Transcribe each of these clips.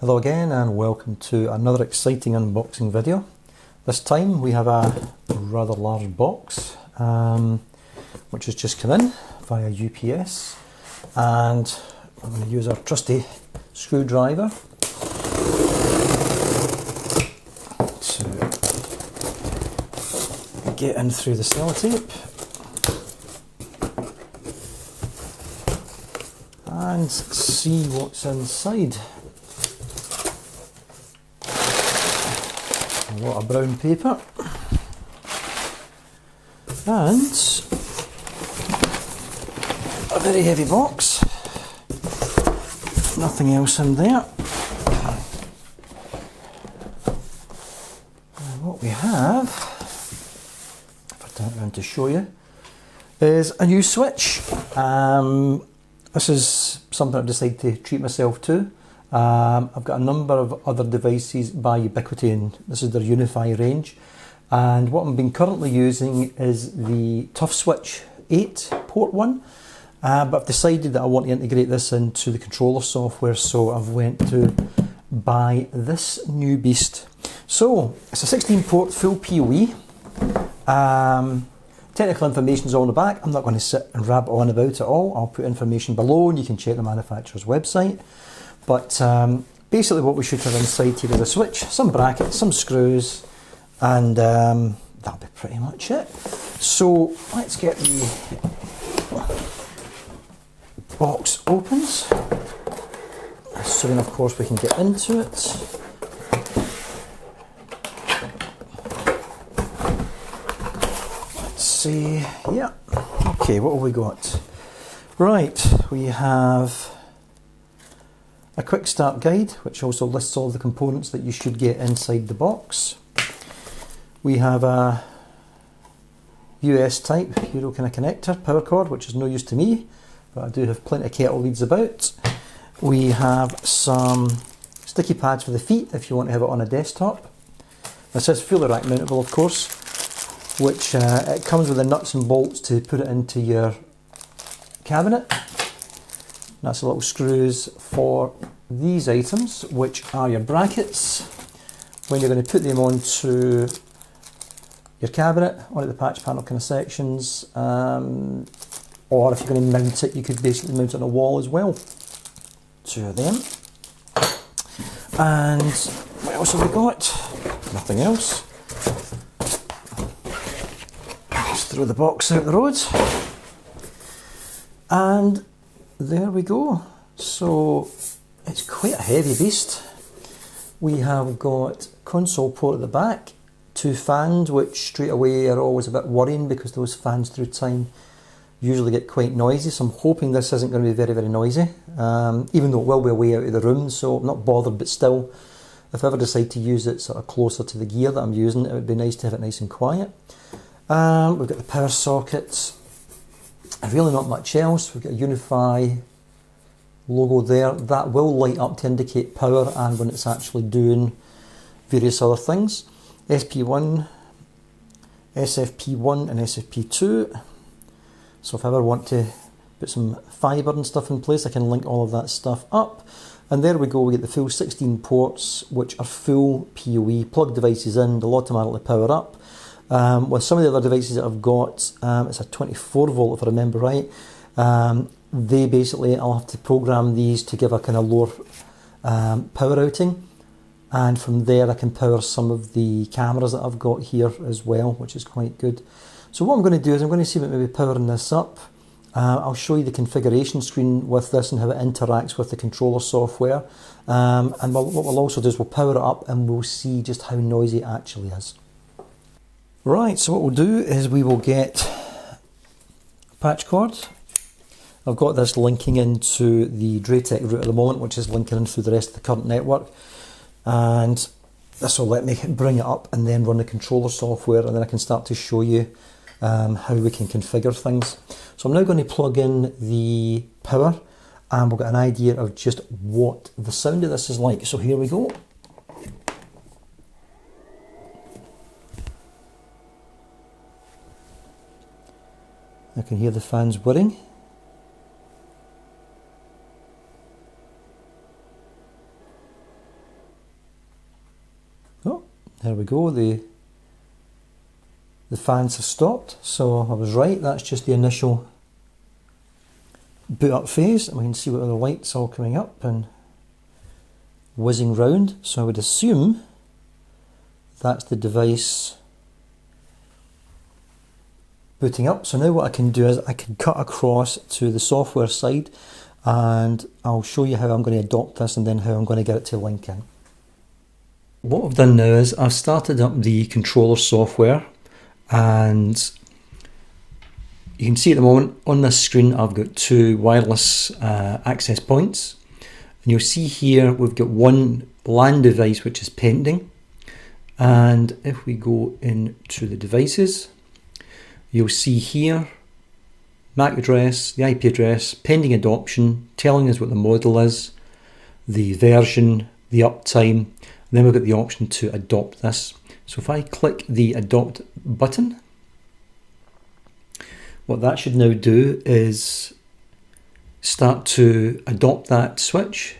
Hello again and welcome to another exciting unboxing video. This time we have a rather large box which has just come in via UPS, and I'm going to use our trusty screwdriver to get in through the sellotape and see what's inside. A lot of brown paper and a very heavy box. Nothing else in there. And what we have, if I turn it around to show you, is a new switch. This is something I've decided to treat myself to. I've got a number of other devices by Ubiquiti, and this is their Unifi range. And what I'm currently using is the Tough Switch 8 port one. But I've decided that I want to integrate this into the controller software, so I've went to buy this new beast. So it's a 16 port full PoE. Technical information is all on the back. I'm not going to sit and rab on about it all. I'll put information below and you can check the manufacturer's website. But basically what we should have inside here is a switch, some brackets, some screws, and that'll be pretty much it. So let's get the box opens, assuming of course we can get into it. Let's see, yeah, okay, what have we got? Right, we have a quick start guide, which also lists all the components that you should get inside the box. We have a US type Euro kind of connector, power cord, which is no use to me, but I do have plenty of kettle leads about. We have some sticky pads for the feet if you want to have it on a desktop. This is fully rack mountable, of course, which it comes with the nuts and bolts to put it into your cabinet. That's the little screws for these items, which are your brackets. When you're going to put them onto your cabinet, onto the patch panel kind of sections, or if you're going to mount it, you could basically mount it on a wall as well. Two of them. And what else have we got? Nothing else. Just throw the box out the road. And there we go. So it's quite a heavy beast. We have got console port at the back, two fans, which straight away are always a bit worrying because those fans through time usually get quite noisy. So I'm hoping this isn't going to be very, very noisy, even though it will be way out of the room, so I'm not bothered, but still, if I ever decide to use it sort of closer to the gear that I'm using, it would be nice to have it nice and quiet. We've got the power sockets. Really not much else. We've got a Unifi logo there. That will light up to indicate power and when it's actually doing various other things. SP1, SFP1 and SFP2. So if I ever want to put some fibre and stuff in place, I can link all of that stuff up. And there we go, we get the full 16 ports, which are full PoE. Plug devices in, they'll automatically power up. With some of the other devices that I've got, it's a 24 volt if I remember right. They basically, I'll have to program these to give a kind of lower power outing, and from there I can power some of the cameras that I've got here as well, which is quite good. So what I'm going to do is I'm going to see about maybe powering this up. I'll show you the configuration screen with this and how it interacts with the controller software, and what we'll also do is we'll power it up and we'll see just how noisy it actually is. Right, so what we'll do is we will get patch cord. I've got this linking into the Draytech route at the moment, which is linking in through the rest of the current network. And this will let me bring it up and then run the controller software, and then I can start to show you how we can configure things. So I'm now going to plug in the power, and we'll get an idea of just what the sound of this is like. So here we go. I can hear the fans whirring. there we go, the fans have stopped, so I was right, that's just the initial boot up phase, and we can see what other lights all coming up and whizzing round. So I would assume that's the device booting up. So now what I can do is I can cut across to the software side, and I'll show you how I'm going to adopt this and then how I'm going to get it to link in. What I've done now is I've started up the controller software, and you can see at the moment on this screen I've got two wireless access points, and you'll see here we've got one LAN device which is pending, and if we go into the devices, you'll see here MAC address, the IP address, pending adoption, telling us what the model is, the version, the uptime, and then we've got the option to adopt this. So if I click the adopt button, what that should now do is start to adopt that switch,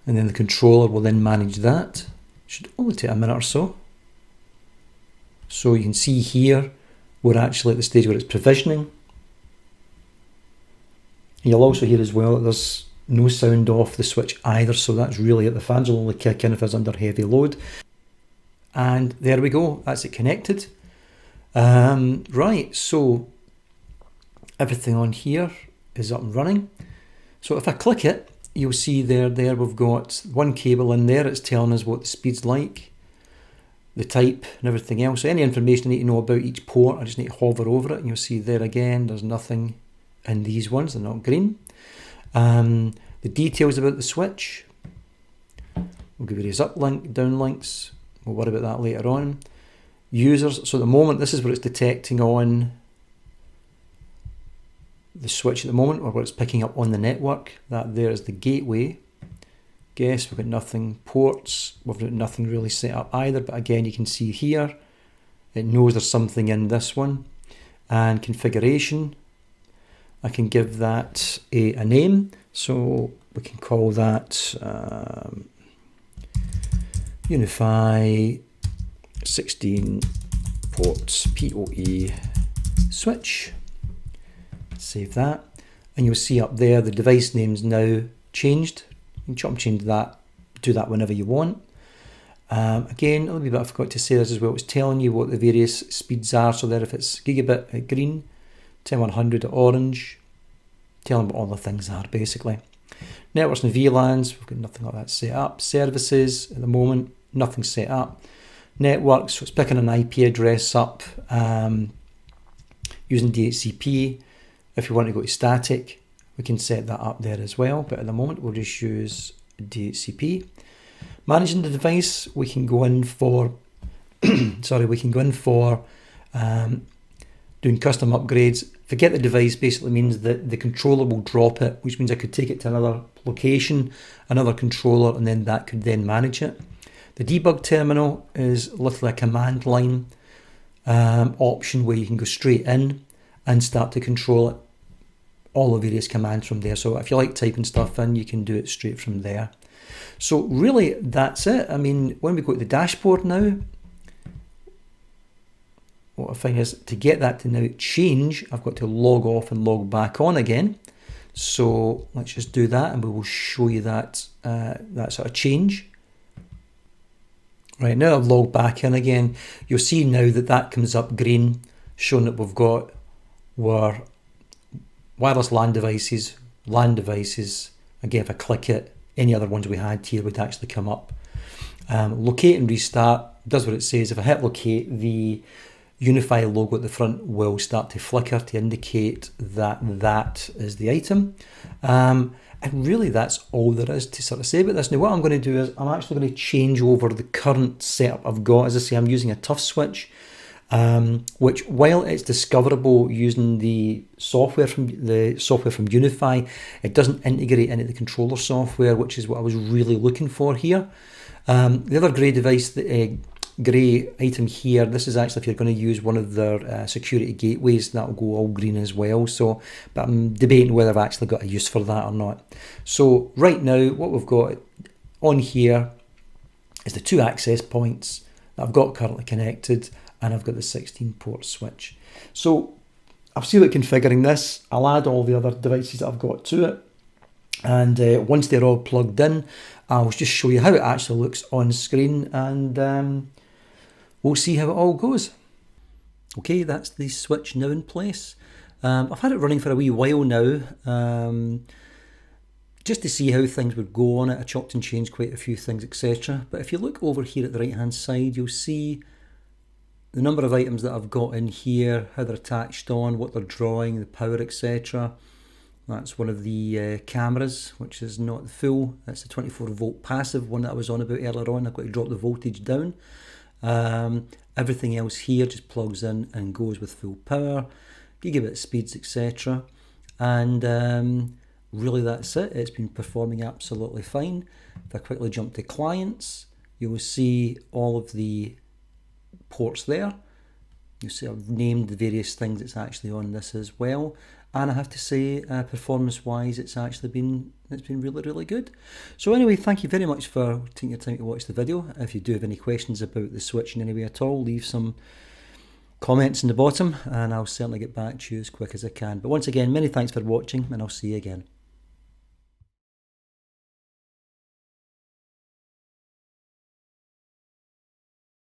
and then the controller will then manage that. Should only take a minute or so. So you can see here we're actually at the stage where it's provisioning. And you'll also hear as well that there's no sound off the switch either, so that's really it. The fans will only kick in if it's under heavy load. And there we go, that's it connected. Right, so everything on here is up and running. So if I click it, you'll see there we've got one cable in there. It's telling us what the speed's like, the type and everything else. So any information I need to know about each port, I just need to hover over it, and you'll see there again, there's nothing in these ones, they're not green. The details about the switch, we'll give various uplink, downlinks, we'll worry about that later on. Users, so at the moment this is what it's detecting on the switch at the moment, or what it's picking up on the network. That there is the gateway. Guess we've got nothing. Ports, we've got nothing really set up either, but again you can see here it knows there's something in this one. And configuration, I can give that a name, so we can call that Unifi 16 ports PoE switch. Save that, and you'll see up there the device name's now changed. You can chop and change that, do that whenever you want. Again, a little bit I forgot to say this as well, it's telling you what the various speeds are. So there, if it's gigabit at green, 10100 at orange, telling what all the things are basically. Networks and VLANs, we've got nothing like that set up. Services, at the moment, nothing set up. Networks, so it's picking an IP address up using DHCP. If you want to go to static, we can set that up there as well, but at the moment we'll just use DHCP. Managing the device, we can go in for sorry, we can go in for doing custom upgrades. Forget the device basically means that the controller will drop it, which means I could take it to another location, another controller, and then that could then manage it. The debug terminal is literally a command line option where you can go straight in and start to control it, all the various commands from there. So if you like typing stuff in, you can do it straight from there. So really that's it. I mean, when we go to the dashboard now, what I find is to get that to now change, I've got to log off and log back on again. So let's just do that, and we will show you that that sort of change. Right, now I've logged back in again. You'll see now that that comes up green, showing that we've got our wireless LAN devices. Again, if I click it, any other ones we had here would actually come up. Locate and restart does what it says. If I hit locate, the Unifi logo at the front will start to flicker to indicate that that is the item. And really that's all there is to sort of say about this. Now what I'm going to do is I'm actually going to change over the current setup I've got. As I say, I'm using a tough switch, which while it's discoverable using the software from Unifi, it doesn't integrate into the controller software, which is what I was really looking for here. The other grey device, grey item here, this is actually if you're going to use one of their security gateways, that will go all green as well. So, but I'm debating whether I've actually got a use for that or not. So right now what we've got on here is the two access points, that I've got currently connected, and I've got the 16 port switch. So I'll see about configuring this. I'll add all the other devices that I've got to it, and once they're all plugged in, I'll just show you how it actually looks on screen, and we'll see how it all goes. Okay, that's the switch now in place. I've had it running for a wee while now, just to see how things would go on it. I chopped and changed quite a few things, etc. But if you look over here at the right hand side, you'll see the number of items that I've got in here, how they're attached on, what they're drawing, the power, etc. That's one of the cameras, which is not the full. That's the 24 volt passive one that I was on about earlier on. I've got to drop the voltage down. Everything else here just plugs in and goes with full power, gigabit speeds, etc. And really that's it. It's been performing absolutely fine. If I quickly jump to clients, you will see all of the ports there. You'll see I've named the various things that's actually on this as well. And I have to say, performance-wise, it's been really, really good. So anyway, thank you very much for taking your time to watch the video. If you do have any questions about the switch in any way at all, leave some comments in the bottom, and I'll certainly get back to you as quick as I can. But once again, many thanks for watching, and I'll see you again.